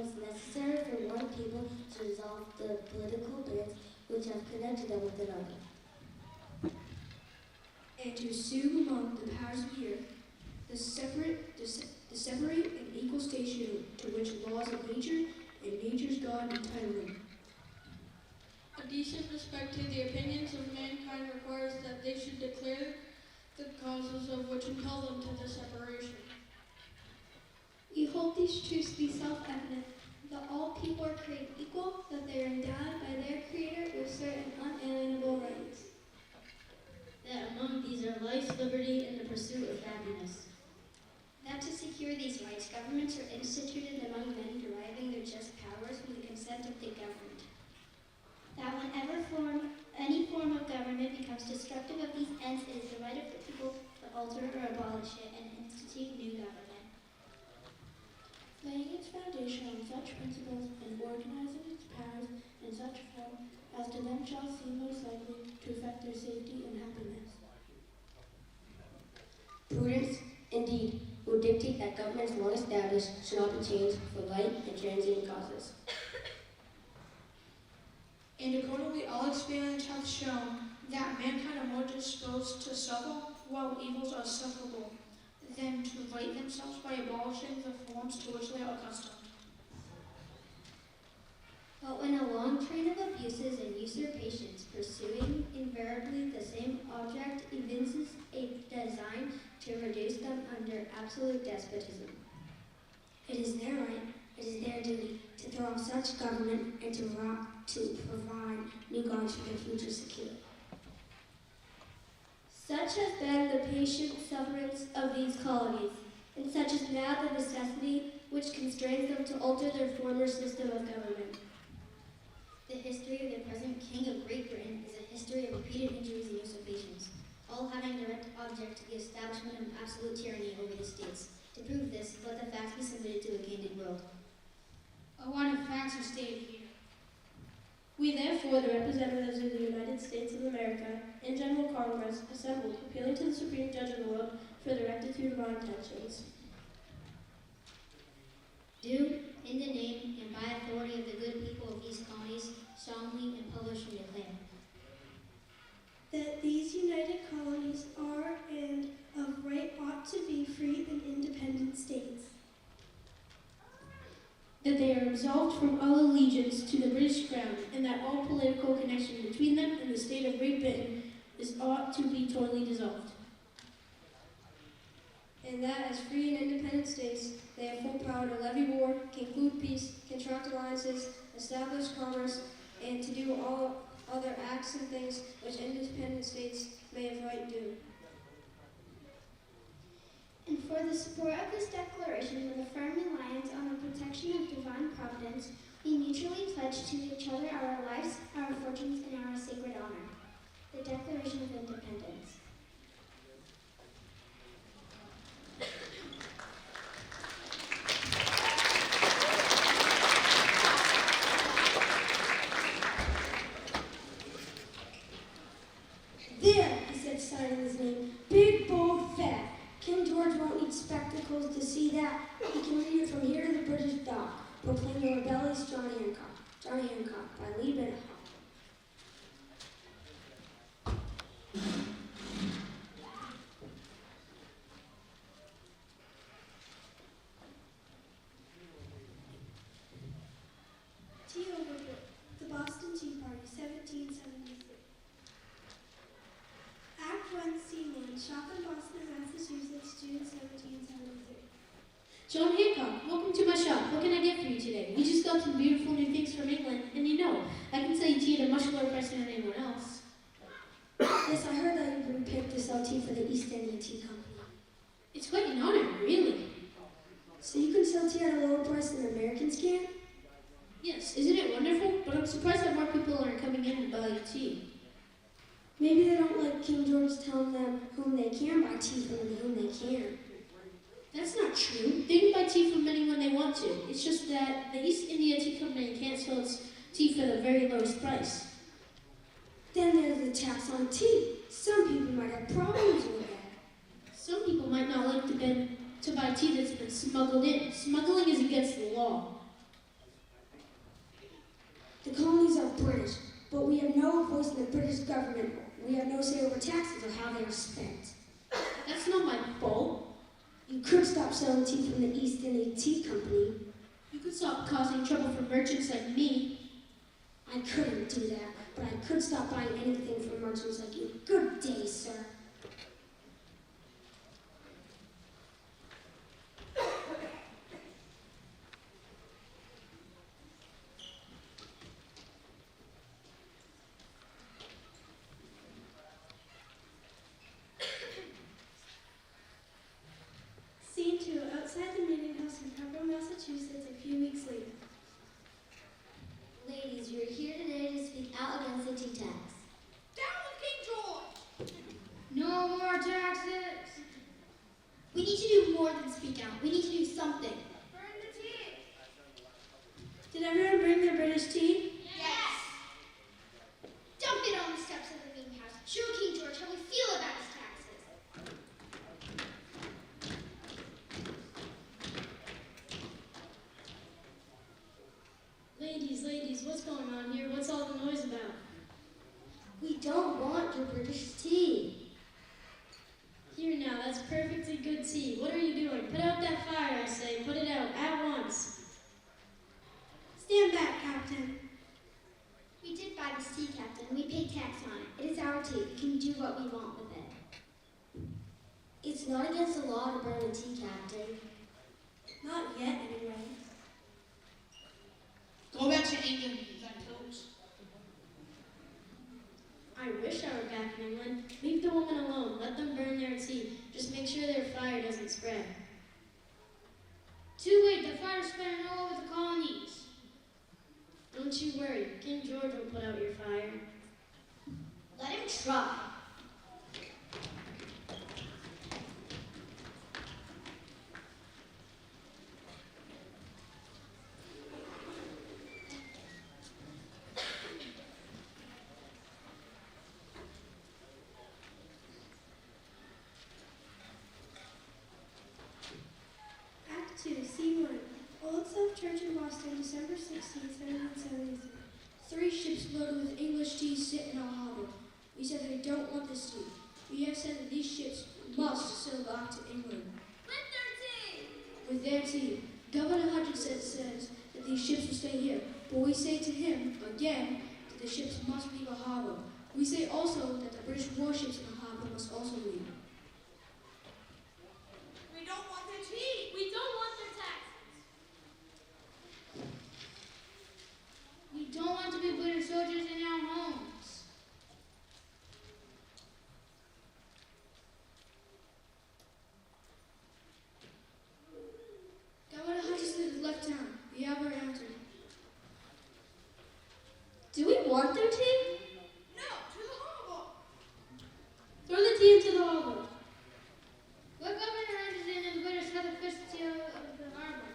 it's necessary for one people to resolve the political bands which have connected them with another. And to assume among the powers of the earth the separate and equal station to which laws of nature and nature's God entitle them. A decent respect to the opinions of mankind requires that they should declare the causes of which impel them to the separation. We hold these truths to be self-evident, that all people are created equal, that they are endowed by their Creator with certain unalienable rights. That among these are life, liberty, and the pursuit of happiness. That to secure these rights, governments are instituted among men deriving their just powers from the consent of the governed. That whenever any form of government becomes destructive of these ends, it is the right of the people to alter or abolish it and institute new government. Laying its foundation on such principles and organizing its powers in such form as to them shall seem most likely to affect their safety and happiness. Prudence, indeed, would dictate that governments long established should not be changed for light and transient causes. And accordingly, all experience hath shown that mankind are more disposed to suffer while evils are sufferable than to right themselves by abolishing the forms to which they are accustomed. But when a long train of abuses and usurpations pursuing invariably the same object evinces a design to reduce them under absolute despotism, It is their right, it is their duty to throw off such government and to provide new guards for their future security. Such has been the patient sufferance of these colonies, and such is now the necessity which constrains them to alter their former system of government. the history of the present King of Great Britain is a history of repeated injuries and usurpations, all having direct object the establishment of absolute tyranny over the states. To prove this, let the facts be submitted to a candid world. A lot of facts are stated here. We therefore, the representatives of the United States of America and General Congress, assembled, appealing to the Supreme Judge of the world for the rectitude of our intentions. Do, in the name and by authority of the good people of these colonies, solemnly and publicly declare That these united colonies are and of right ought to be free and independent states. That they are absolved from all allegiance to the British Crown, and that all political connection between them and the state of Great Britain ought to be totally dissolved. And that as free and independent states, they have full power to levy war, conclude peace, contract alliances, establish commerce, and to do all other acts and things which independent states may have right do. And for the support of this declaration, with a firm reliance on the protection of divine providence, we mutually pledge to each other our lives, our fortunes, and our sacred honor. The Declaration of Independence. There, he said, signing his name. Big, bold, fat. King George won't need spectacles to see that. He can read it from here to the British dock. Proclaim the rebellious John Hancock. John Hancock by Lee Benham. Tea Overbook, The Boston Tea Party, 1773. Act 1, Scene 1, Shop in Boston, Massachusetts, June 1773. John Hancock, welcome to my shop. What can I get for you today? We just got some beautiful new things from England, and you know, I can sell you tea at a much lower price than anyone else. Yes, I heard that you've been picked to sell tea for the East India Tea Company. It's quite an honor, really. So you can sell tea at a lower price than Americans can? Yes, isn't it wonderful? But I'm surprised that more people aren't coming in to buy tea. Maybe they don't like King George telling them whom they can buy tea from and whom they can't. That's not true. They can buy tea from anyone they want to. It's just that the East India Tea Company can't sell its tea for the very lowest price. Then there's the tax on tea. Some people might have problems with that. Some people might not like to buy tea that's been smuggled in. Smuggling is against the law. The colonies are British, but we have no voice in the British government. We have no say over taxes or how they are spent. That's not my fault. You could stop selling tea from the East India Tea Company. You could stop causing trouble for merchants like me. I couldn't do that, but I could stop buying anything from merchants like you. Good day, sir. Scene 2, outside the meeting house in Pembroke, Massachusetts, a few weeks later. Ladies, you're here today to speak out against the tea tax. Down with King George! No more taxes! We need to do more than speak out. We need to do something. Burn the tea! Did everyone bring their British tea? Yes! Dump it on the steps of the meeting house. Show King George how we feel about his taxes. Ladies, what's going on here? What's all the noise about? We don't want your British tea. Here now, that's perfectly good tea. What are you doing? Put out that fire, I say. Put it out at once. Stand back, Captain. We did buy this tea, Captain. We paid tax on it. It is our tea. We can do what we want with it. It's not against the law to burn a tea, Captain. Not yet, anyway. Go back to England, you gun-toes. I wish I were back in England. Leave the women alone. Let them burn their tea. Just make sure their fire doesn't spread. Too late. The fire's spreading all over the colonies. Don't you worry. King George will put out your fire. Let him try. Act 2, Scene 1. Old South Church in Boston, December 16, 1773. 3 ships loaded with English tea sit in our harbor. We said they don't want this tea. We have said that these ships must sail back to England. With their tea. Governor Hutchinson says that these ships will stay here, but we say to him, again, that the ships must leave our harbor. We say also that the British warships in the harbor must also leave. We don't want their tea! We don't want their taxes! We don't want to be British soldiers in our homes. Governor Hutchinson has left town. We have our answer. Do we want their tea? No, to the harbor! Throw the tea into the harbor. What governor Anderson and the British have the first tea of the harbor?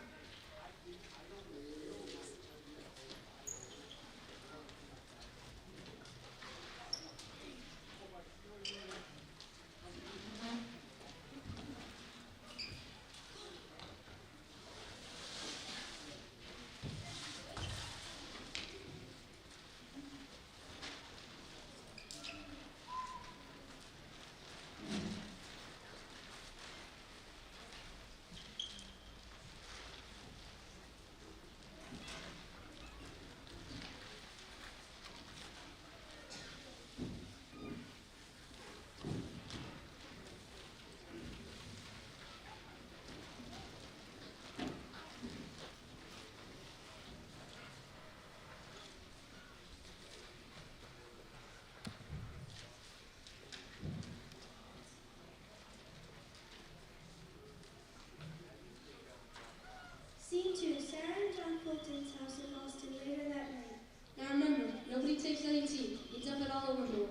Scene 2, Sarah and John Fulton's house in Boston later that night. Now remember, nobody takes any tea. You dump it all overboard.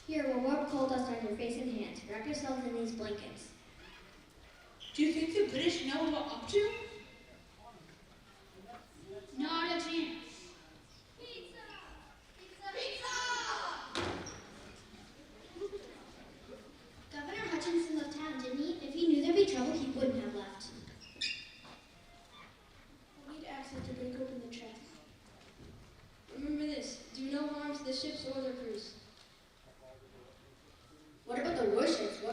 Here, we'll rub coal dust on your face and hands. Wrap yourselves in these blankets. Do you think the British know what we're up to? Not a chance. Governor Hutchinson left town, didn't he? If he knew there'd be trouble, he wouldn't have left. We need access to break open the chest.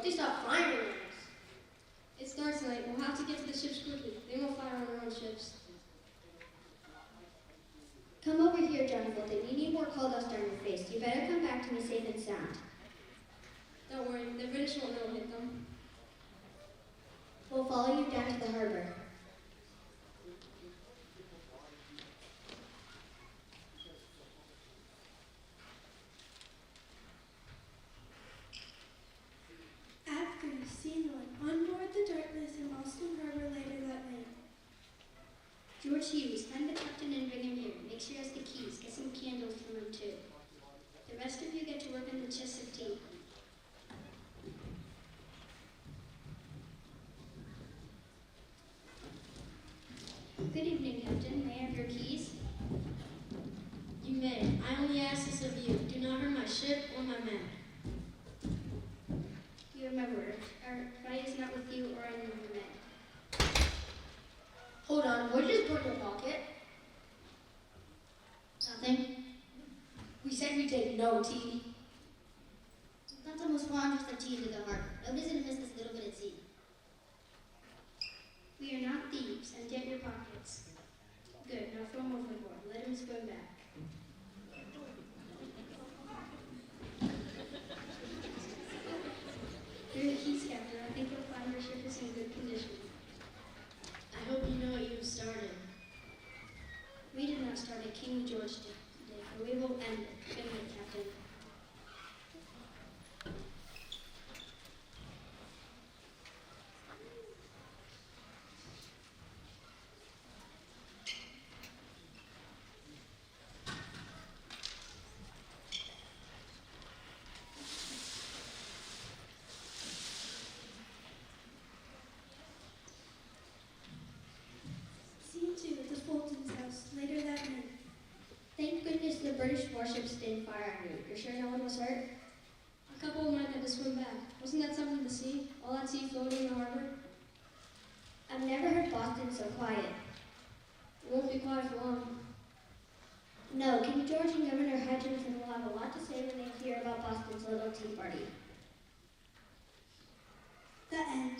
they stop firing on us? It starts tonight. We'll have to get to the ships quickly. They won't fire on their own ships. Come over here, John Fulton. You need more coal dust on your face. You better come back to me safe and sound. Don't worry, the British won't know what hit them. We'll follow you down to the harbor. Act 3, Scene 1. On board the Dartmouth in Boston Harbor later that night. George Hughes, find the captain and bring him here. Make sure he has the keys. Get some candles from him, too. The rest of you get to work on the chest of tea. Good evening, Captain. May I have your keys? You may. I only ask this of you. Do not hurt my ship or my men. You have my word. Our fight is not with you or any of your men. Hold on, what did you just put in your pocket? Nothing. We said we take no tea. Not almost 400 tea into the harbor. Nobody's gonna miss this little bit of tea. We are not thieves. Empty out your pockets. Good. Now throw them overboard. Let him swim back. Here are the keys, Captain. I think you'll find your ship is in good condition. I hope you know what you have started. We did not start it. King George did, but we will end it. Good night, Captain. Scene 2, the Fulton's house later that night. Thank goodness the British warships didn't fire on you. You're sure no one was hurt? A couple of men had to swim back. Wasn't that something to see? All that sea floating in the harbor? I've never heard Boston so quiet. It won't be quiet for long. No, King George and Governor Hutchinson will have a lot to say when they hear about Boston's little tea party. The end.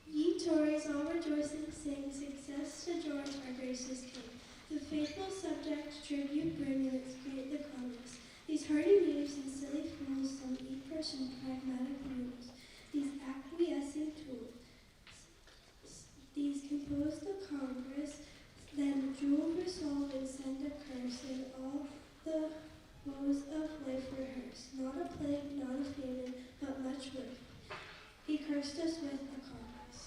Ye Tories all rejoicing sing, success to George our gracious king. The faithful subject tribute bring, and its great the Congress. These hardy knaves and silly fools, some eager and pragmatic mules. These acquiescing tools, these compose the Congress, then jewel resolve and send a curse, and all the woes of life rehearse. Not a plague, not a famine, but much worth. He cursed us with a Congress.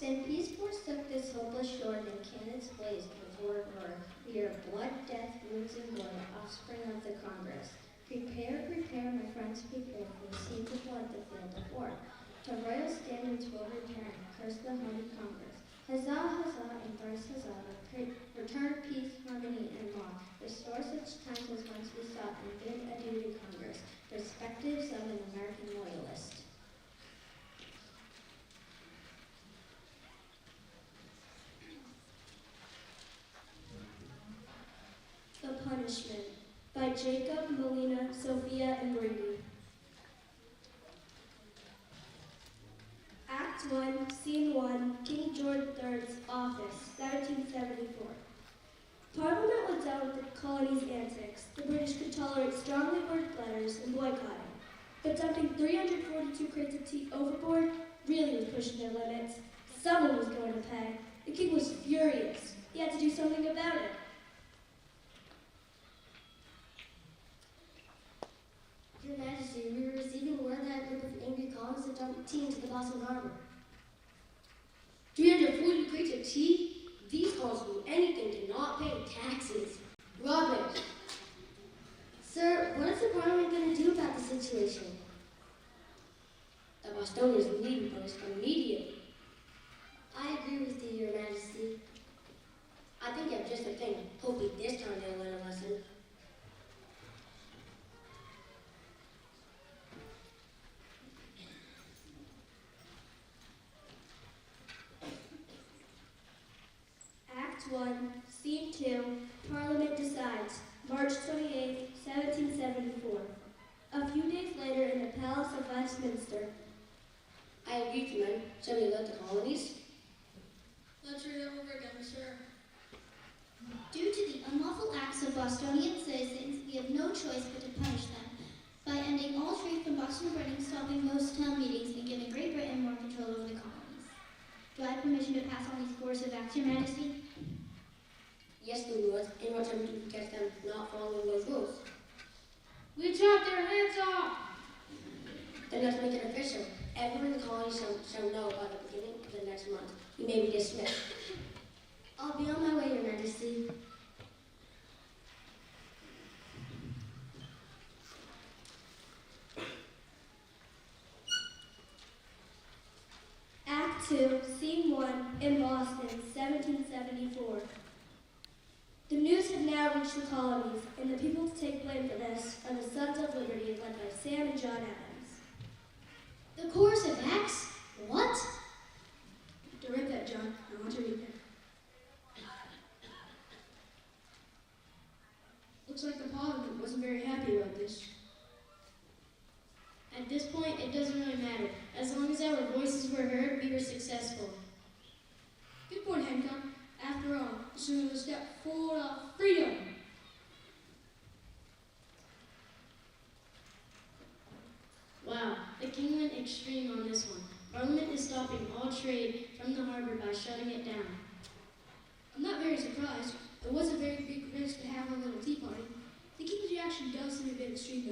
Then peace forsook this hopeless shore, then cannons blazed with war of war. We are blood, death, wounds, and blood, offspring of the Congress. Prepare, prepare, my friends, prepare, for the scenes of blood, the field of war. To royal standards will return, curse the hardy Congress. Huzzah, huzzah, and thrice huzzah, return peace, harmony, and law. Restore such times as once we sought, and bid adieu to Congress, perspectives of an American loyalist. The Punishment by Jacob, Melina, Sophia, and Brady. Act 1, Scene 1, King George III's office, 1774. Parliament was done with the colony's antics. The British could tolerate strongly worded letters and boycotting. But dumping 342 crates of tea overboard really was pushing their limits. Someone was going to pay. The king was furious. He had to do something about it. Your Majesty, we were receiving word that a group of angry colonists had dumped tea into the Boston Harbor. 340 crates of tea? These colonists will do anything to not pay taxes. Rubbish. Sir, what is the Parliament going to do about the situation? The Bostonians will leave post immediately. I agree with you, Your Majesty. I think you have just the thing. Hopefully this time they'll learn a lesson. Act 1, Scene 2, Parliament decides, March 28, 1774. A few days later in the Palace of Westminster. I agree with you, men. Shall we alert the colonies? Let's read it over again, sir. Due to the unlawful acts of Bostonian citizens, we have no choice but to punish them by ending all trade from Boston to Britain, stopping most town meetings, and giving Great Britain more control over the colonies. Do I have permission to pass on these coercive acts, Your Majesty? Yes, we would. And what time do we catch them not following those rules? We chop their heads off! Then let's make it official. Everyone in the colony shall know by the beginning of the next month. You may be dismissed. I'll be on my way, Your Majesty. Act 2, Scene 1, in Boston, 1774. The news had now reached the colonies, and the people to take blame for this are the Sons of Liberty led by Sam and John Adams. The coercive acts? What? Don't read that, John. I want to read that. Looks like the Parliament wasn't very happy about this. At this point, it doesn't really matter. As long as our voices were heard, we were successful. Good point, Hancock. After all, this is a step forward of freedom. Wow, the king went extreme on this one. Parliament is stopping all trade from the harbor by shutting it down. I'm not very surprised. It was a very big risk to have a little tea party. The king's reaction does seem a bit extreme,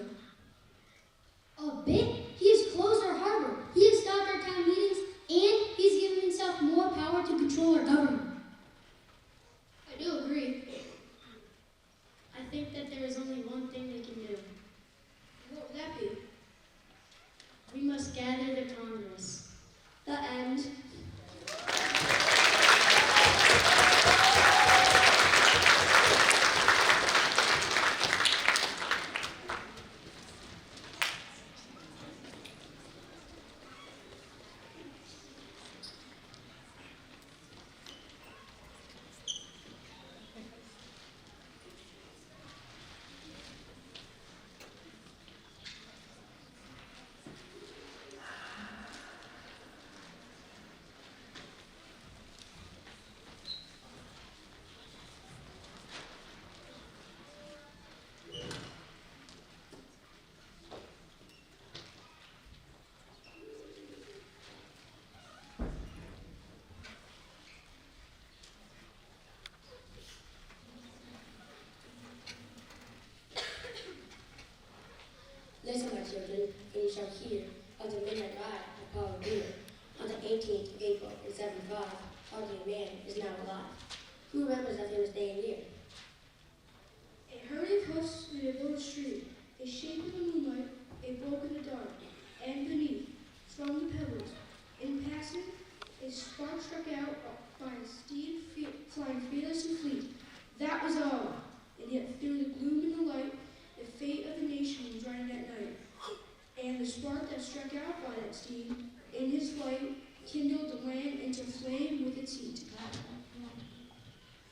though. A bit? He has closed our harbor. He has stopped our town meetings, and he's given himself more power to control our government. I do agree. I think that there is only one thing we can do. What would that be? We must gather the Congress. The end. Listen, my children, and you shall hear of the midnight ride of Paul Revere. On the 18th of April in 75, hardly a man is now alive. Who remembers that famous day and year? A hurried house in a village street, a shape in the moonlight, a broke in the dark, and beneath, from the pebbles, in passing, a spark struck out by a steed flying fearless and fleet. That was all, and yet through the gloom and the light, the fate of the nation was writing that night. And the spark that struck out by that steed, in his flight, kindled the land into flame with its heat.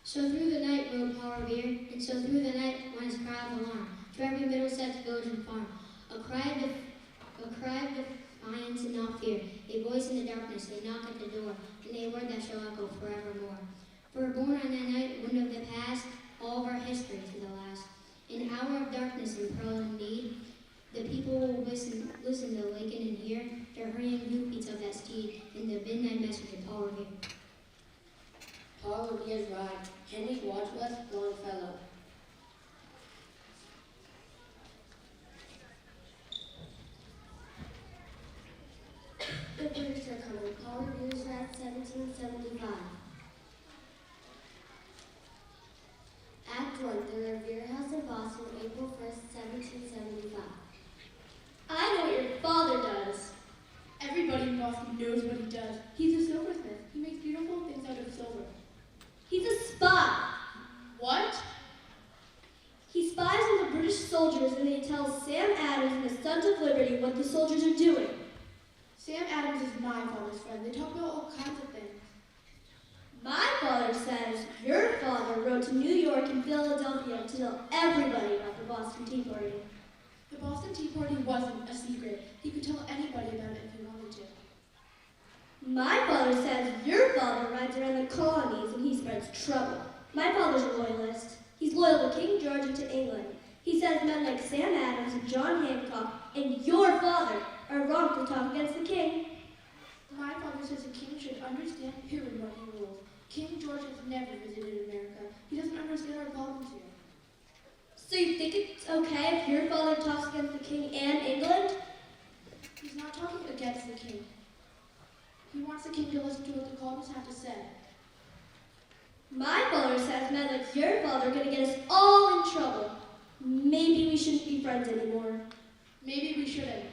So through the night rode Paul Revere, and so through the night went his cry of alarm to every Middlesex village and farm. A cry of defiance and not fear, a voice in the darkness, a knock at the door, and a word that shall echo forevermore. For born on that night, wind of the past, helpless and pearl in need, the people will listen to Lincoln and hear the hurrying hoofbeats of that steed and the midnight message of Paul Revere. Paul Revere's ride, Henry Wadsworth Longfellow. The British are coming. Paul Revere's ride, 1775. Act 1, the Revere House in Boston, April 1st, 1775. I know what your father does. Everybody in Boston knows what he does. He's a silversmith. He makes beautiful things out of silver. He's a spy. What? He spies on the British soldiers and he tells Sam Adams and the Sons of Liberty what the soldiers are doing. Sam Adams is my father's friend. They talk about all kinds of things. My father says your father rode to New York and Philadelphia to tell everybody about the Boston Tea Party. The Boston Tea Party wasn't a secret. He could tell anybody about it if he wanted to. My father says your father rides around the colonies and he spreads trouble. My father's a loyalist. He's loyal to King George and to England. He says men like Sam Adams and John Hancock and your father are wrong to talk against the king. My father says the king should understand who and what he rules. King George has never visited America. He doesn't understand our problems here. So you think it's okay if your father talks against the king and England? He's not talking against the king. He wants the king to listen to what the colonists have to say. My father says men like your father are going to get us all in trouble. Maybe we shouldn't be friends anymore. Maybe we shouldn't.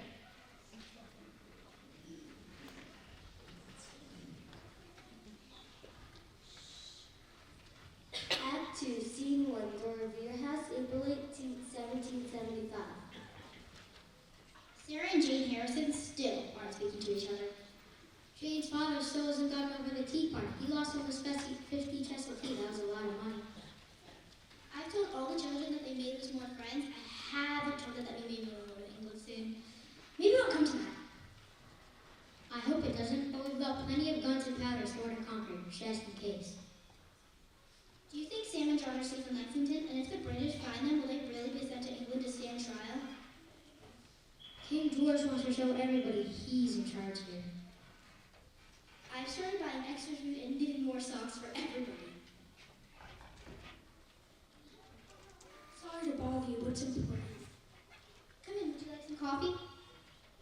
Act 2, Scene 1, the Revere House, April 18th, 1775. Sarah and Jane Harrison still aren't speaking to each other. Jane's father still hasn't gotten over the tea party. He lost almost 50 chests of tea. That was a lot of money. I've told all the children that they may lose more friends. I haven't told them that we may move over to England soon. Maybe it'll come to that. I hope it doesn't, but we've got plenty of guns and powder stored in Concord, just in case. Do you think Sam and John are safe in Lexington? And if the British find them, will they really be sent to England to stand trial? King George wants to show everybody he's in charge here. I've started buying extra food and knitting more socks for everybody. Sorry to bother you, but it's important. Come in, would you like some coffee?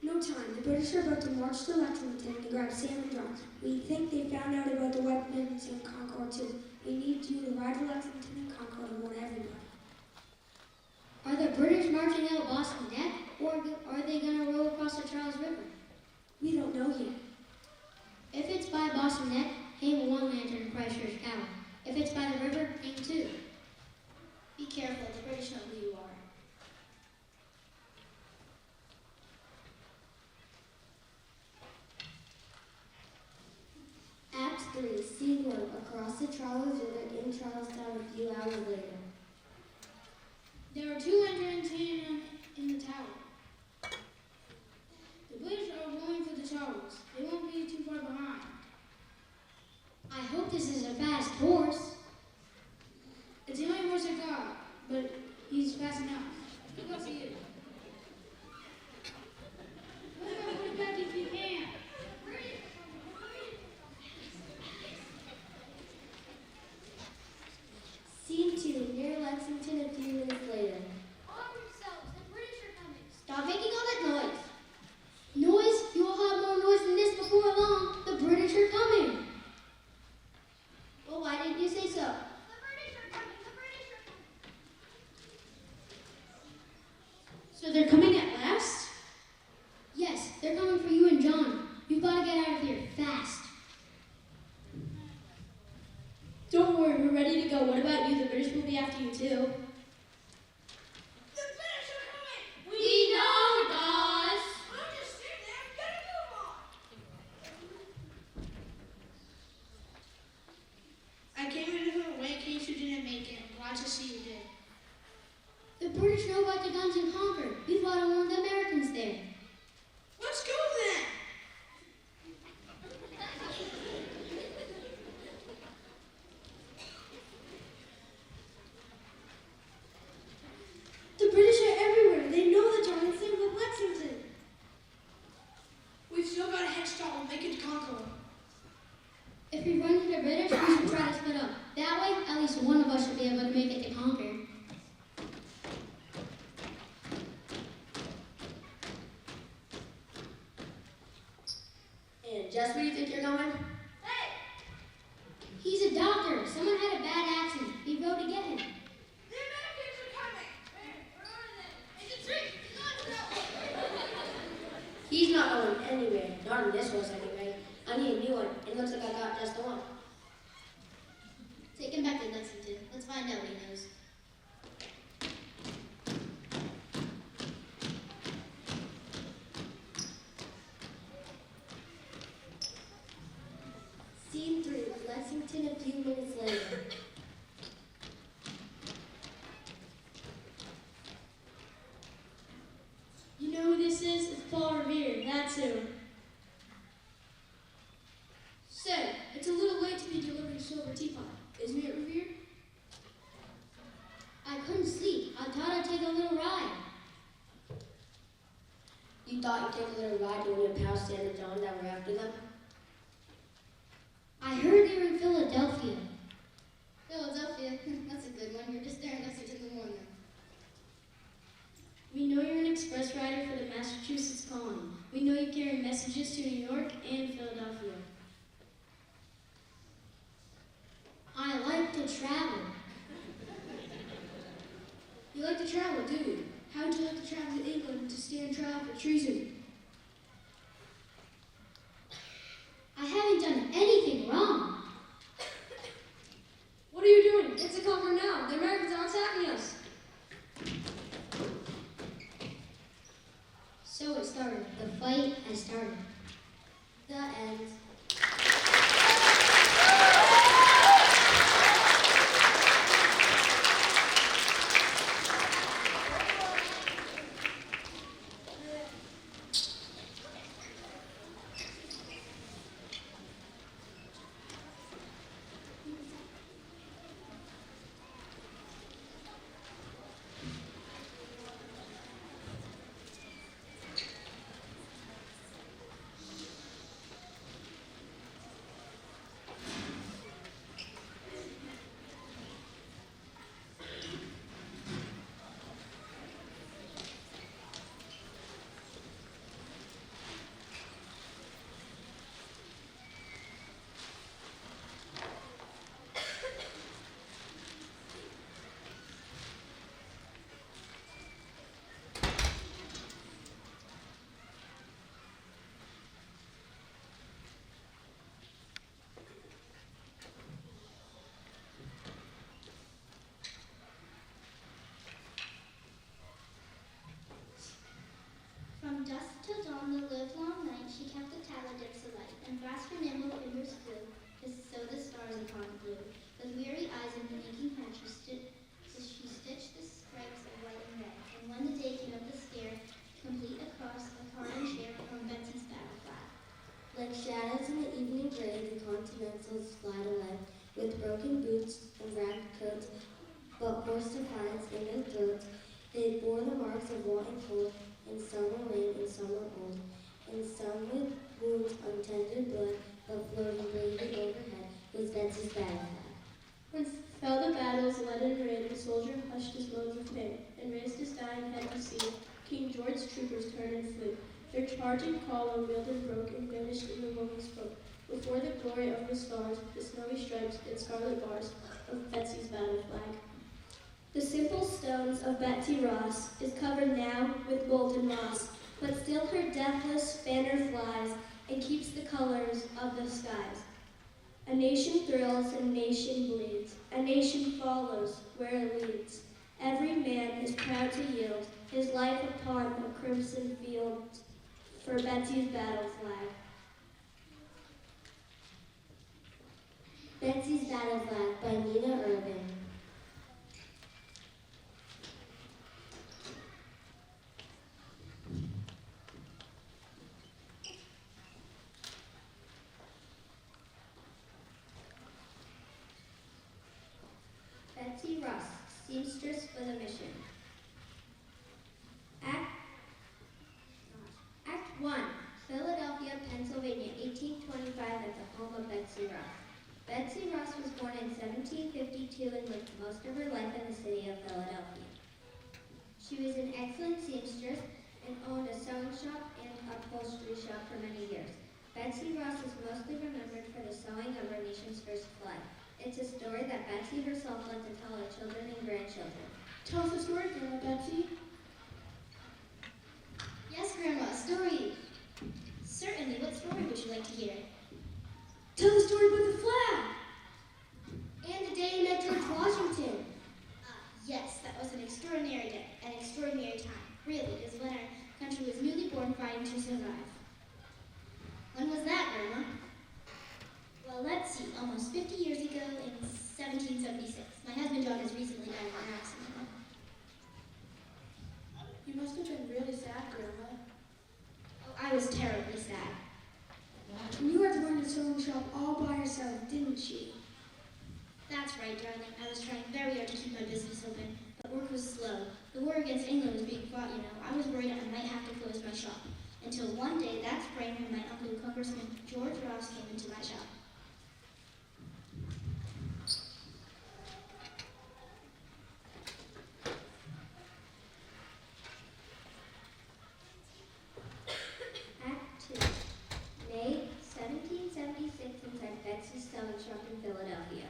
No time. The British are about to march to Lexington to grab Sam and John. We think they found out about the weapons in Concord too. We need you to ride to Lexington and Concord and warn everybody. Are the British marching out Boston Neck, or are they going to row across the Charles River? We don't know yet. If it's by Boston Neck, hang one lantern in Christchurch Tower. If it's by the river, hang two. Be careful, the British know who you are. Act 3, Scene 1, across the Charles River in Charlestown a few hours later. There are 2 lanterns in the tower. The British are going for the Charles. They won't be too far behind. I hope this is a fast horse. It's the only horse I got, but he's fast enough. Go see it. Put it back if you can. Scene 2, near Lexington a few minutes later. Arm yourselves, the British are coming. Stop making all that noise. Noise? You will have more noise than this before long. The British are coming. Well, why didn't you say so? The British are coming. The British are coming. So they're coming at last? Yes, they're coming for you and John. You've got to get out of here fast. Don't worry, we're ready to go. What about you? The British will be after you too. We know, boss. I came in a different way in case you didn't make it. I'm glad to see you did. The British know about the guns in Concord. We've got to warn the Americans there. Let's go then! The British are everywhere. us should be able to make it to Concord. And just where you think you're going? He's a doctor. Someone had a bad accident. We rode to get him. He's not going anywhere. Not in this horse anyway. I need a new one. It looks like I got just the one. Take him back to Lexington. Let's find out what he knows. Scene 3, Lexington a few minutes later. You know who this is? It's Paul Revere. That's who. Say, it's a little late to be delivering silver teapot, isn't it, Revere? I couldn't sleep. I thought I'd take a little ride. You thought you'd take a little ride to one of your pals, Santa John, that were after them? I heard they were in Philadelphia. Philadelphia? That's a good one. You're just there in Lexington to warn them. We know you're an express rider for the Massachusetts colony. We know you carry messages to New York and Philadelphia. I like to travel. You like to travel, do you? How would you like to travel to England to stand trial for treason? I haven't done anything wrong. What are you doing? It's a conquer now. The Americans are attacking us. So it started. The fight has started. The end. From dusk till dawn, the livelong night, she kept the tallow dips alight, and fast her nimble fingers flew, to sew the stars upon the blue. With weary eyes and aching heart, she stitched the stripes of white and red, and when the day came of the scare, complete across a carven chair from Betsy's battle flag. Like shadows in the evening gray, the continentals glide away, with broken boots and ragged coats, but hoarse defiance in their throats. They bore the marks of want and cold, and some were lame and some were old, and some with wounds untended blood, but floating bravely overhead was Betsy's battle flag. When fell the battle's leaden ray, the soldier hushed his moans of pain, and raised his dying head to see King George's troopers turn and flee. Their charging column wheeled and broke, and vanished in the woman's spoke. Before the glory of the stars, the snowy stripes and scarlet bars of Betsy's battle flag. The simple stones of Betsy Ross is covered now with golden moss, but still her deathless banner flies and keeps the colors of the skies. A nation thrills and a nation bleeds. A nation follows where it leads. Every man is proud to yield his life upon a crimson field for Betsy's battle flag. Betsy's Battle Flag by Nina Irving. Betsy Ross, seamstress for the mission. Act 1, Philadelphia, Pennsylvania, 1825, at the home of Betsy Ross. Betsy Ross was born in 1752 in the most of her life in the city of Philadelphia. She was an excellent seamstress and owned a sewing shop and upholstery shop for many years. Betsy Ross is mostly remembered for the sewing of our nation's first flag. It's a story that Betsy herself loved to tell her children and grandchildren. Tell us a story, Grandma Betsy. Yes, Grandma, a story. Certainly. What story would you like to hear? Tell the story about the flag. And the day you met George Washington. Yes, that was an extraordinary day, an extraordinary time. Really, it was when our country was newly born fighting to survive. When was that, Grandma? Well, let's see, almost 50 years ago in 1776. My husband John has recently died in an accident. You must have been really sad, Grandma. Oh, I was terribly sad. And you had to run the sewing shop all by yourself, didn't you? That's right, darling. I was trying very hard to keep my business open, but work was slow. The war against England was being fought, you know. I was worried I might have to close my shop. Until one day, that spring, when my uncle, Congressman George Ross, came into my shop. Act 2. May 1776 inside Betsy's sewing shop in Philadelphia.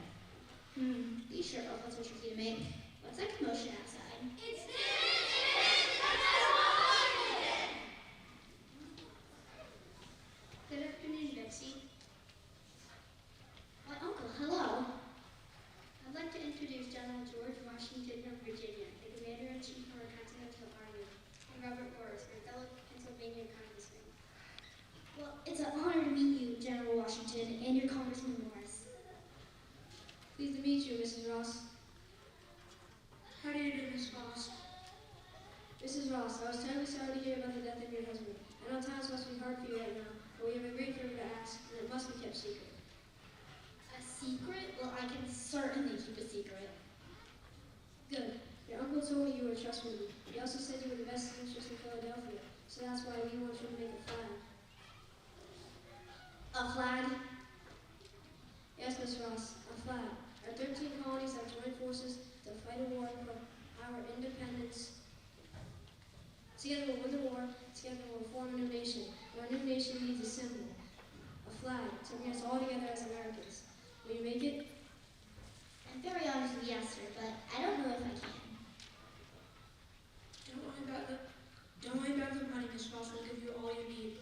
These shirt ruffles are tricky to make. What's that commotion outside? It's Good afternoon, Betsy. Why, Uncle, hello. I'd like to introduce General George Washington of Virginia, the Commander-in-Chief of our Continental Army, and Robert Morris, my fellow Pennsylvania Congressman. Well, it's an honor to meet you, General Washington, and your Congressman Morris. Pleased to meet you, Mrs. Ross. How do you do, Miss Ross? Mrs. Ross, I was terribly sorry to hear about the death of your husband. I know times must be hard for you right now, but we have a great favor to ask, and it must be kept secret. A secret? Well, I can certainly keep a secret. Good. Your uncle told me you were trustworthy. He also said you were the best seamstress in Philadelphia, so that's why we want you to make a flag. A flag? Yes, Miss Ross, a flag. Our 13 colonies have joined forces to fight a war for our independence. Together we'll win the war, together we'll form a new nation. Our new nation needs a symbol, a flag, to bring us all together as Americans. Will you make it? I'm very honest with yes, sir, but I don't know if I can. Don't worry about the money, Miss Ross. We'll give you all you need.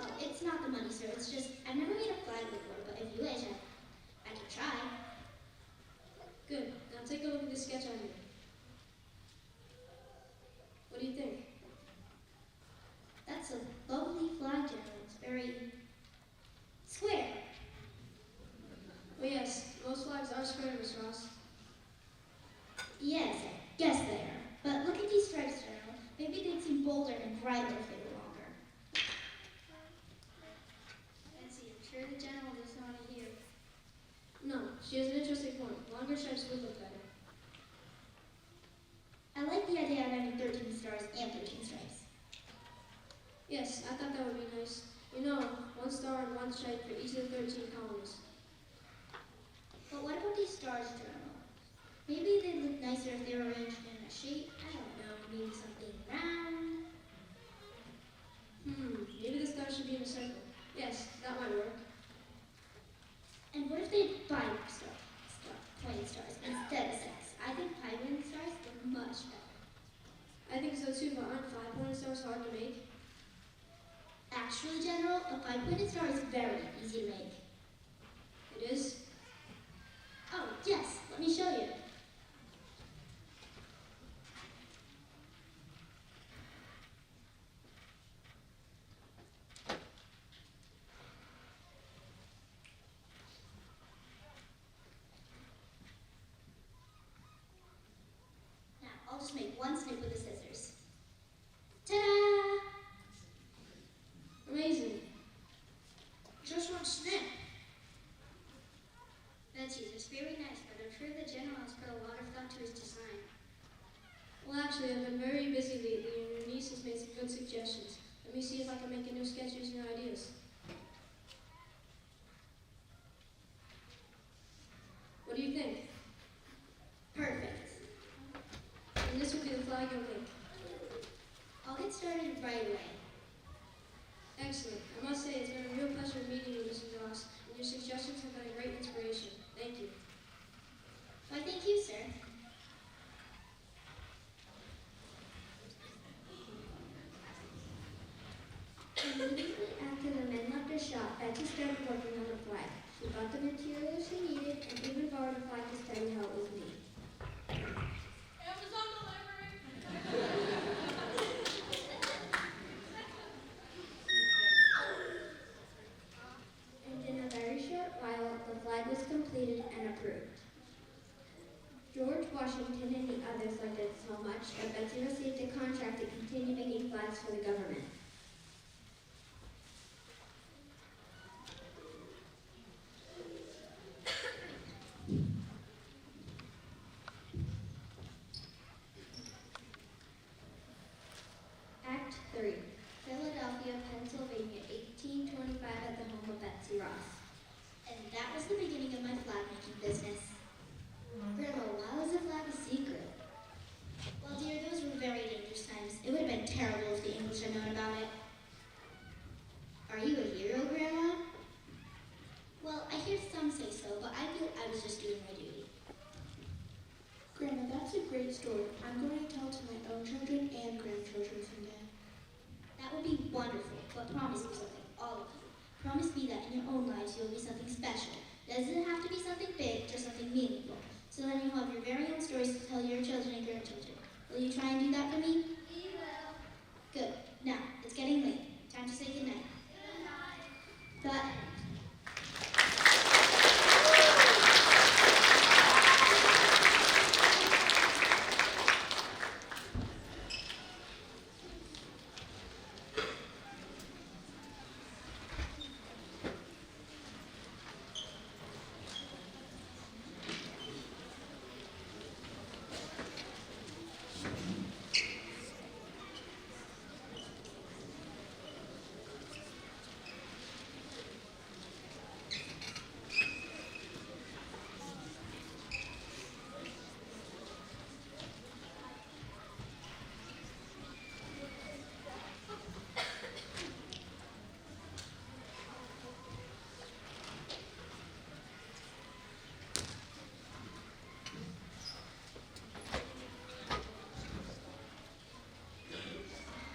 Oh, it's not the money, sir. It's just, I've never made a flag before, but if you wish, I can try. Good. Now take a look at this sketch on here. What do you think? That's a lovely flag, General. It's very square. Oh yes, most flags are square, Miss Ross. Yes, I guess they are. But look at these stripes, General. Maybe they'd seem bolder and brighter if they were longer. Betsy, I'm sure the General doesn't want to hear. No, she has an interesting point. Longer stripes would look better. I like the idea of having 13 stars and 13 stripes. Yes, I thought that would be nice. You know, one star and one stripe for each of the 13 colonies. But what about these stars, General? Maybe they'd look nicer if they were arranged in a shape. I don't know, maybe something round. Maybe the star should be in a circle. Yes, that might work. And what if they five pointed stars instead of six? I think five-pointed stars look much better. I think so too, but aren't 5-pointed stars hard to make? Actually, General, a five-pointed star is very easy to make. It is? Oh, yes, let me show you. Now, I'll just make one snip with the scissors. Ta-da! Amazing. Just one snip. Betsy, it's very nice, but I'm sure the General has put a lot of thought to his design. Well, actually, I've been very busy lately, and your niece has made some good suggestions. Let me see if I can make a new sketch using your ideas. What do you think? and this will be the flag you'll make. I'll get started right away. Excellent. I must say it's been a real pleasure meeting you, Mrs. Ross, and your suggestions have been a great inspiration. Thank you. Why, thank you, sir. Immediately after the men left her shop, Betsy started working on the flag. She bought the materials she needed and even borrowed a flag to study how it was made. Amazon delivery. And in a very short while, the flag was completed and approved. George Washington and the others liked it so much that Betsy received a contract to continue making flags for the government. Act 3. Philadelphia, Pennsylvania, 1825 at the home of Betsy Ross. And that was the beginning of my flag making business. Grandma, why was the flag a secret? Well, dear, those were very dangerous times. It would have been terrible if the English had known about it. Are you a hero, Grandma? Well, I hear some say so, but I feel I was just doing my duty. Grandma, that's a great story. I'm going to tell it to my own children and grandchildren someday. That would be wonderful, but promise me something, all of you. Promise me that in your own lives you'll be something special. Doesn't have to be something big, just something meaningful. So then you'll have your very own stories to tell your children and grandchildren. Will you try and do that for me? We will. Good. Now, it's getting late. Time to say goodnight. Good night. But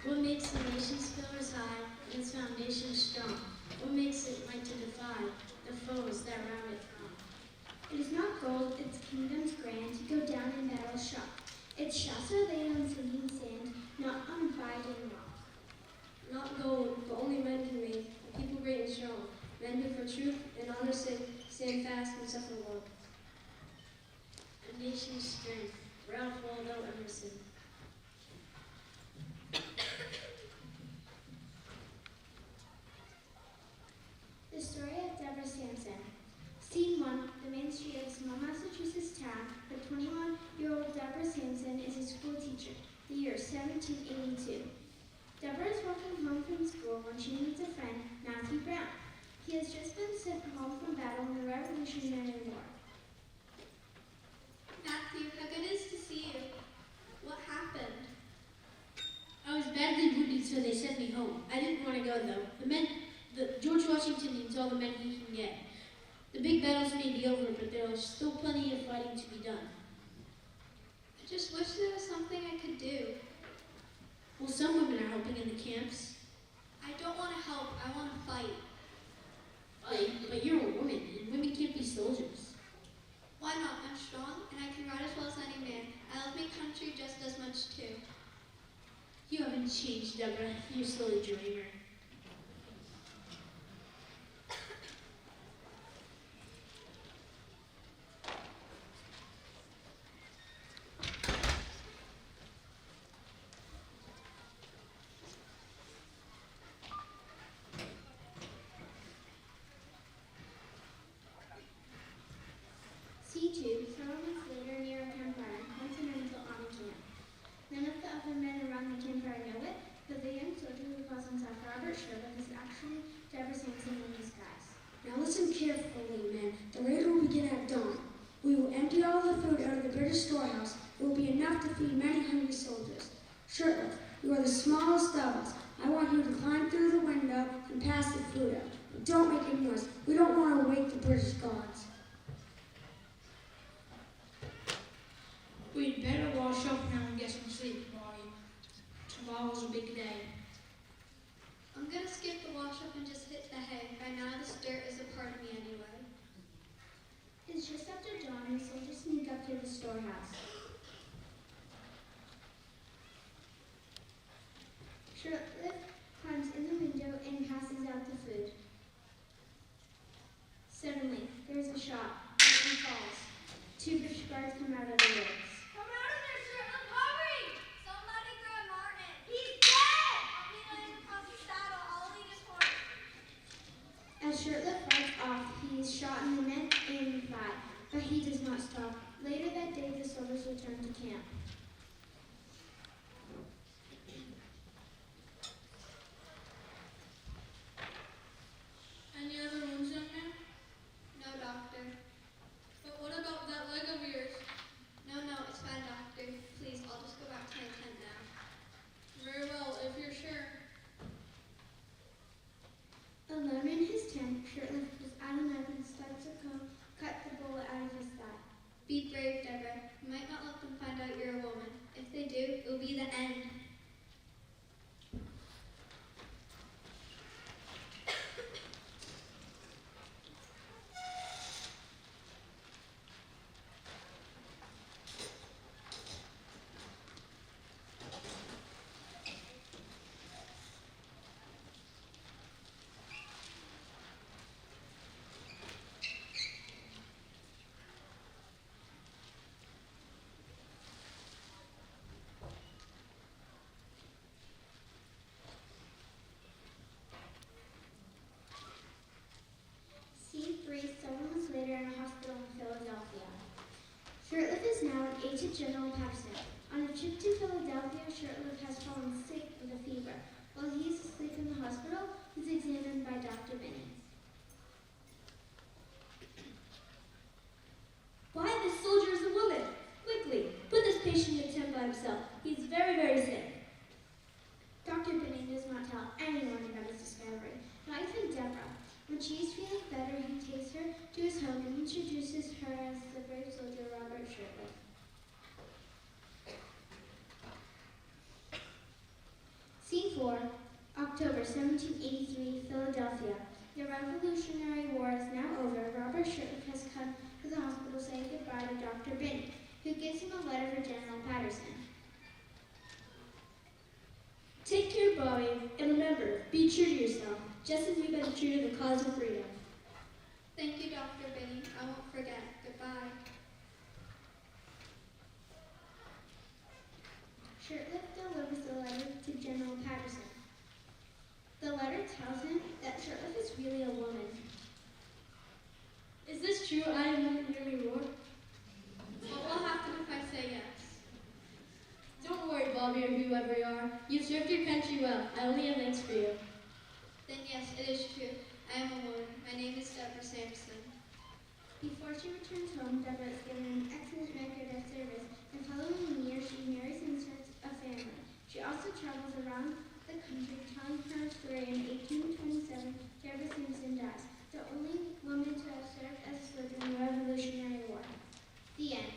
What makes the nation's pillars high and its foundation strong? What makes it might to defy the foes that round it throng? It is not gold, its kingdoms grand, go down in battle shock. Its shafts are laid on sinking sand, not on abiding rock. Not gold, but only men can make a people great and strong. Men who for truth and honor's sake stand fast and suffer long. A nation's strength, Ralph Waldo Emerson. The story of Deborah Sampson. Scene 1, the main street of a small Massachusetts town. The 21-year-old Deborah Sampson is a school teacher. The year is 1782. Deborah is walking home from school when she meets a friend, Matthew Brown. He has just been sent home from battle in the Revolutionary War. Matthew, how good it is to see you. What happened? I was badly wounded, so they sent me home. I didn't want to go, though. George Washington needs all the men he can get. The big battles may be over, but there is still plenty of fighting to be done. I just wish there was something I could do. Well, some women are helping in the camps. I don't want to help, I want to fight. Fight? But you're a woman, and women can't be soldiers. Why not? I'm strong, and I can ride as well as any man. I love my country just as much too. You haven't changed, Deborah. You're still a dreamer. C2, several months later near a campfire, Continental Army Camp. None of the other men around the campfire know it, but the young soldier who calls himself enough to feed many hungry soldiers. Shirtless, you are the smallest of us. I want you to climb through the window and pass the food out. But don't make a noise. We don't want to wake the British guards. We'd better wash up now and get some sleep, Bonnie. Tomorrow's a big day. I'm gonna skip the wash-up and just hit the hay. By now, this dirt is a part of me anyway. It's just after dawn and soldiers sneak up to the storehouse. Shirtlift climbs in the window and passes out the food. Suddenly, there is a shot, and he falls. 2 British guards come out of the woods. Come out of there, Shirtlift, hurry! Somebody grab Martin. He's dead! I'll be laying across the saddle. I'll lead his horse. As Shirtlift rides off, he is shot in the neck and thigh, but he does not stop. Later that day, the soldiers return to camp. Any other wounds, young man? No, doctor. But what about that leg of yours? No, it's fine, doctor. Please, I'll just go back to my tent now. Very well, if you're sure. Alone in his tent, Shirtlift pulls out a knife and starts to cut the bullet out of his thigh. Be brave, Deborah. You might not let them find out you're a woman. If they do, it will be the end. Scene 3, several months later in a hospital in Philadelphia. Shirtlift is now an aide to General Patterson. On a trip to Philadelphia, Shirtlift has fallen sick with a fever. While he is asleep in the hospital, he's examined by Dr. Benny. Why, this soldier is a woman. Quickly, put this patient in a tent by himself. He's very, very sick. Dr. Benny does not tell anyone about his discovery, not even Deborah. When she is feeling better, he takes her to his home and introduces her as the brave soldier Robert Shirtlift. Scene 4, October 1783, Philadelphia. The Revolutionary War is now over. Robert Shirtlift has come to the hospital saying goodbye to Dr. Benny, who gives him a letter for General Patterson. Take care, Bobby, and remember, be true to yourself, just as you've been true to the cause of freedom. Thank you, Dr. Benny. I won't forget. Goodbye. Shirtlift delivers the letter to General Patterson. The letter tells him that Shirtlift is really a woman. Is this true? I am woman, hear me roar. What will happen if I say yes? Don't worry, Bobby, or whoever you are. You've served your country well. I only have thanks for you. Then yes, it is true. I am a woman. My name is Deborah Sampson. Before she returns home, Deborah is given an excellent record of service. The following year, she marries and starts a family. She also travels around the country telling her story. In 1827, Deborah Sampson dies, the only woman to have served as a soldier in the Revolutionary War. The end.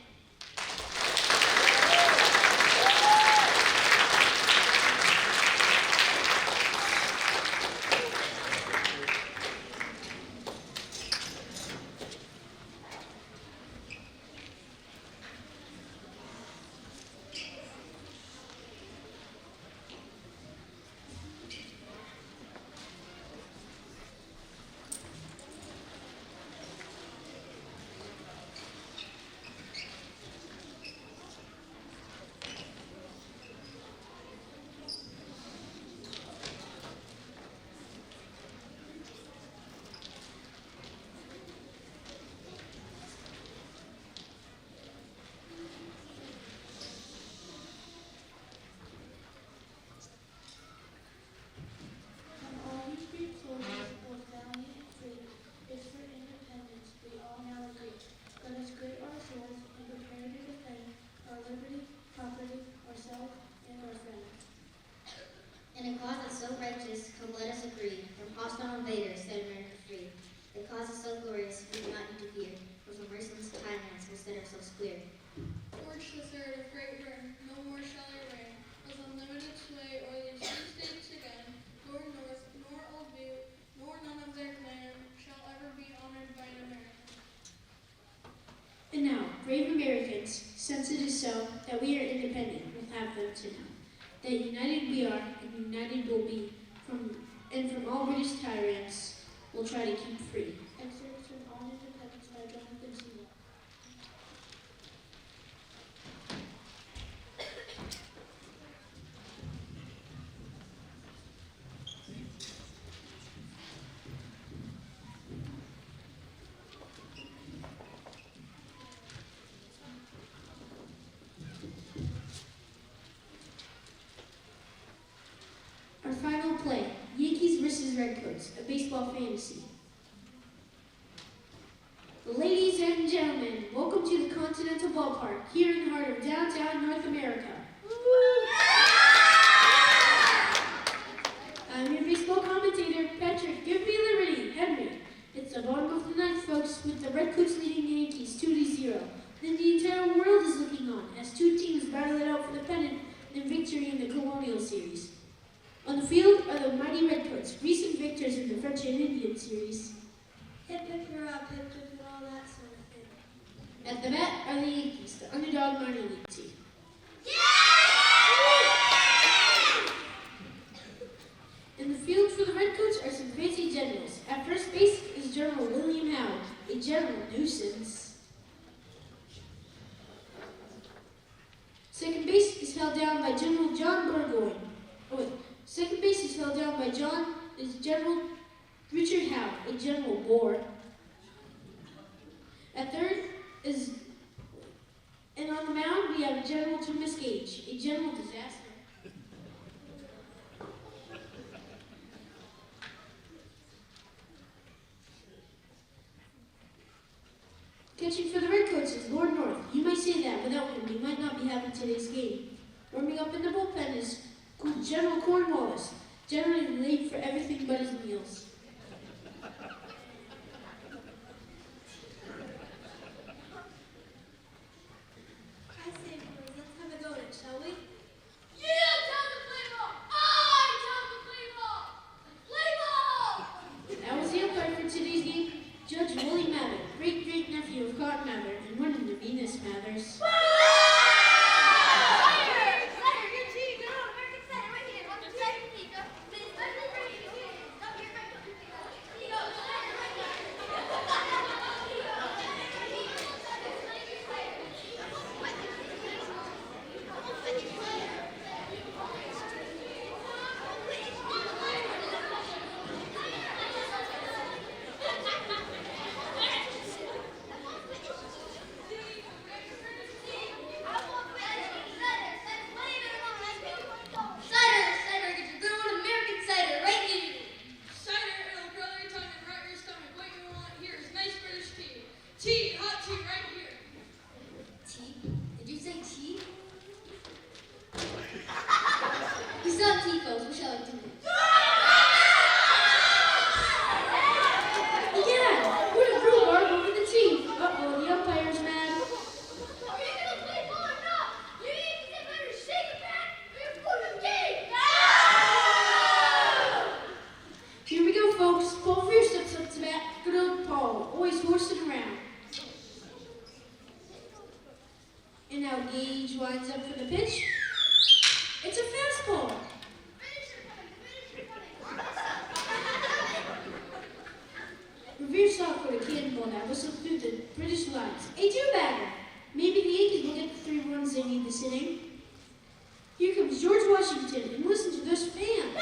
invaders set America free. The cause is so glorious we do not need to fear, for from merciless tyrants we'll set ourselves clear. George III of Great Britain, no more shall he reign, with unlimited sway o'er these free states again, nor North, nor Old Butte, nor none of their clan shall ever be honored by an American. And now, brave Americans, since it is so that we are independent, will have them to know that united we are and united we'll be, from all British tyrants we'll try to keep free. Excerpts from On Independence by Jonathan Sewell. Our final play, Yankees vs. Redcoats, a baseball fantasy. Ladies and gentlemen, welcome to the Continental Ballpark, here in the heart of downtown North America. I'm your baseball commentator, Patrick. Give me liberty, Henry. It's the bottom of the ninth, folks, with the Redcoats leading the Yankees 2-0. Then the entire world is looking on as two teams battle it out for the pennant and victory in the Colonial Series. On the field are the mighty Redcoats, recent victors in the French and Indian Series. Hip hip hurrah, pip pip, and all that sort of thing. At the bat are the Yankees, the underdog minor league team. In the field for the Redcoats are some fancy generals. At first base is General William Howe, a general nuisance. Second base is held down by General John Burgoyne. Second base is held down by General Richard Howe, a general bore. At third and on the mound we have General Thomas Gage, a general disaster. Catching for the Redcoats is Lord North. You might say that without him, we might not be having today's game. Warming up in the bullpen is General Cornwallis, generally late for everything but his meals. I say, boys, let's have a go at it, shall we? That was the umpire for today's game, Judge Willie Mather, great-great-nephew of Cotton Mather and one of the Venus Mathers. And now Gage winds up for the pitch. It's a fastball. Revere saw for a cannonball that whistled through the British lines. A two-bagger. Maybe the Yankees will get the 3 runs they need this inning. Here comes George Washington, and listen to this fan.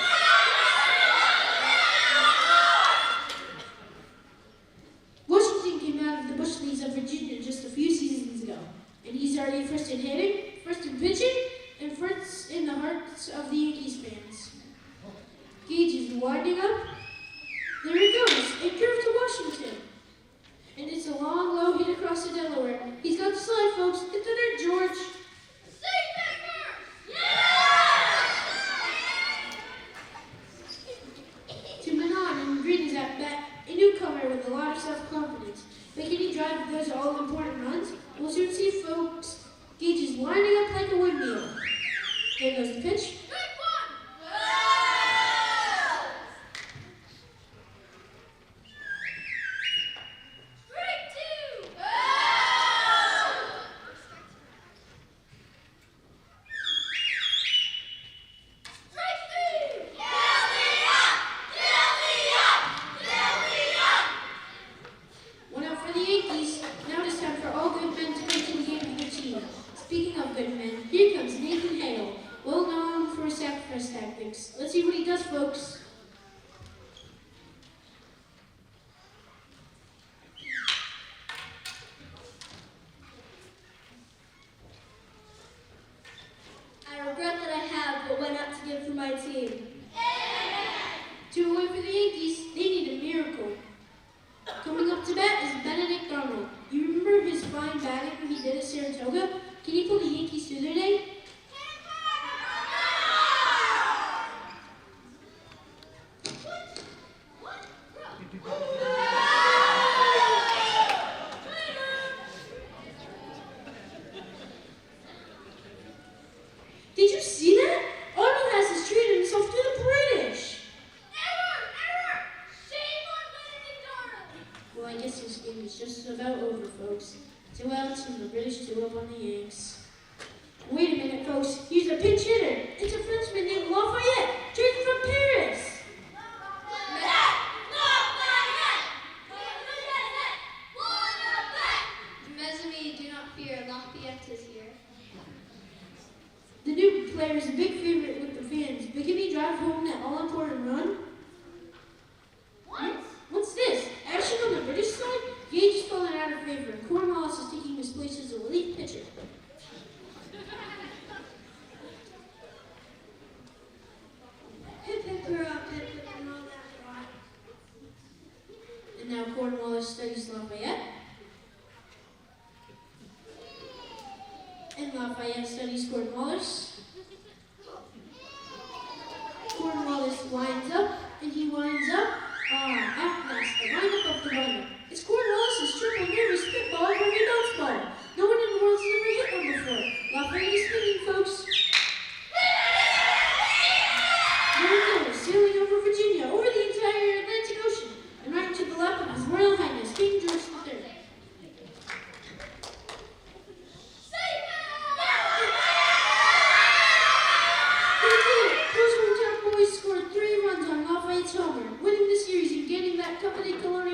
Washington came out of the bush leagues of Virginia just a few seasons ago, and he's already first in hitting, first in pitching, and first in the hearts of the Yankees fans. Gage is winding up. There he goes, a curve to Washington. And it's a long, low hit across the Delaware. He's got the slide, folks. Get to there, George. To Manon, and Green is winding up like a windmill. There goes the pitch. One out for the Yankees. Now it's time for all good men to pitch in the game for their team. Speaking of good men, here comes Nathan Hale, well known for his sacrifice tactics. Let's see what he does, folks. I regret that I have but went out to give for my team. 2 away for the Yankees. They need a miracle. Coming up to bat is Benedict Arnold. You remember his fine batting he did at Saratoga? Can he pull the Yankees through their day? Did you see that? Arnold has just treated himself to the British. Well, I guess this game is just about over, folks. 2 outs and the British 2 up on the Yanks. Wait a minute, folks. Here's a pinch hitter. It's a Frenchman named Lafayette, traded from Paris. Mes-amis, do not fear, Lafayette is here. The new player is a big favorite with the fans, but can he drive home that all-important run? What's this? Action on the British side? Gage is falling out of favor, and Cornwallis is taking his place as a relief pitcher. Hip hip hurrah, pip pip and all that rot. And now Cornwallis studies Lafayette. And Lafayette studies Cornwallis. Cornwallis winds up, and he winds up. At last, the windup of the windup. It's Cornwallis' triple nervous spitball over a bounce ball. No one in the world has ever hit one before. Lafayette is spinning, folks. There it goes, sailing over Virginia, over the entire Atlantic Ocean, and right into the lap of His Royal Highness, King George III. Those hometown boys scored 3 runs on Lafayette's homer, winning the series and getting that coveted Kelowna